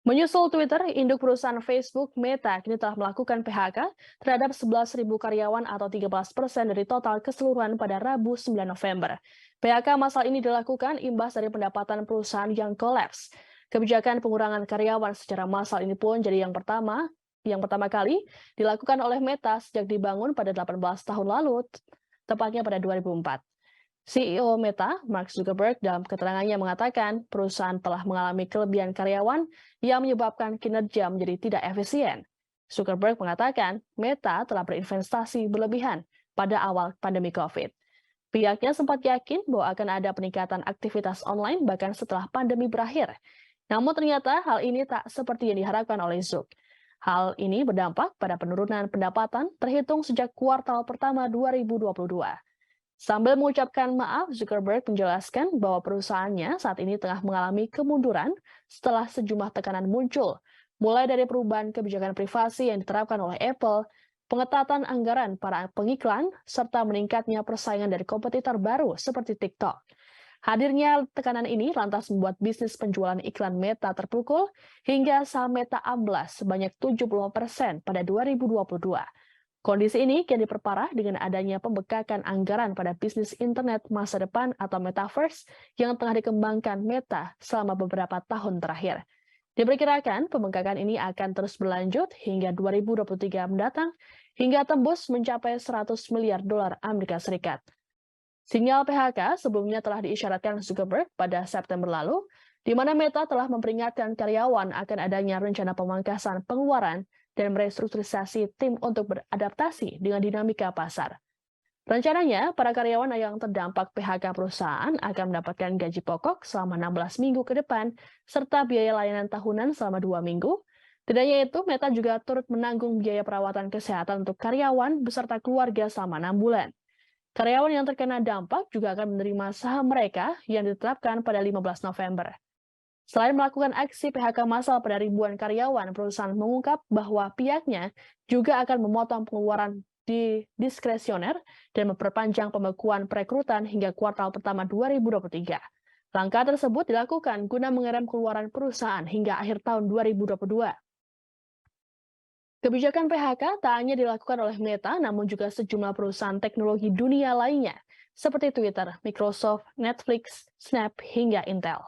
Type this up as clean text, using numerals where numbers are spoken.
Menyusul Twitter, induk perusahaan Facebook Meta kini telah melakukan PHK terhadap 11.000 karyawan atau 13% dari total keseluruhan pada Rabu 9 November. PHK massal ini dilakukan imbas dari pendapatan perusahaan yang kolaps. Kebijakan pengurangan karyawan secara massal ini pun jadi yang pertama kali dilakukan oleh Meta sejak dibangun pada 18 tahun lalu, tepatnya pada 2004. CEO Meta, Mark Zuckerberg, dalam keterangannya mengatakan perusahaan telah mengalami kelebihan karyawan yang menyebabkan kinerja menjadi tidak efisien. Zuckerberg mengatakan Meta telah berinvestasi berlebihan pada awal pandemi COVID. Pihaknya sempat yakin bahwa akan ada peningkatan aktivitas online bahkan setelah pandemi berakhir. Namun ternyata hal ini tak seperti yang diharapkan oleh Zuck. Hal ini berdampak pada penurunan pendapatan terhitung sejak kuartal pertama 2022. Sambil mengucapkan maaf, Zuckerberg menjelaskan bahwa perusahaannya saat ini tengah mengalami kemunduran setelah sejumlah tekanan muncul, mulai dari perubahan kebijakan privasi yang diterapkan oleh Apple, pengetatan anggaran para pengiklan, serta meningkatnya persaingan dari kompetitor baru seperti TikTok. Hadirnya tekanan ini lantas membuat bisnis penjualan iklan Meta terpukul hingga saham Meta amblas sebanyak 70% pada 2022. Kondisi ini kian diperparah dengan adanya pembekakan anggaran pada bisnis internet masa depan atau metaverse yang tengah dikembangkan Meta selama beberapa tahun terakhir. Diperkirakan pembengkakan ini akan terus berlanjut hingga 2023 mendatang hingga tembus mencapai 100 miliar dolar Amerika Serikat. Sinyal PHK sebelumnya telah diisyaratkan Zuckerberg pada September lalu, di mana Meta telah memperingatkan karyawan akan adanya rencana pemangkasan pengeluaran dan merestrukturisasi tim untuk beradaptasi dengan dinamika pasar. Rencananya, para karyawan yang terdampak PHK perusahaan akan mendapatkan gaji pokok selama 16 minggu ke depan, serta biaya layanan tahunan selama 2 minggu. Tidak hanya itu, Meta juga turut menanggung biaya perawatan kesehatan untuk karyawan beserta keluarga selama 6 bulan. Karyawan yang terkena dampak juga akan menerima saham mereka yang ditetapkan pada 15 November. Selain melakukan aksi PHK massal pada ribuan karyawan, perusahaan mengungkap bahwa pihaknya juga akan memotong pengeluaran di diskresioner dan memperpanjang pembekuan perekrutan hingga kuartal pertama 2023. Langkah tersebut dilakukan guna mengerem pengeluaran perusahaan hingga akhir tahun 2022. Kebijakan PHK tak hanya dilakukan oleh Meta, namun juga sejumlah perusahaan teknologi dunia lainnya, seperti Twitter, Microsoft, Netflix, Snap, hingga Intel.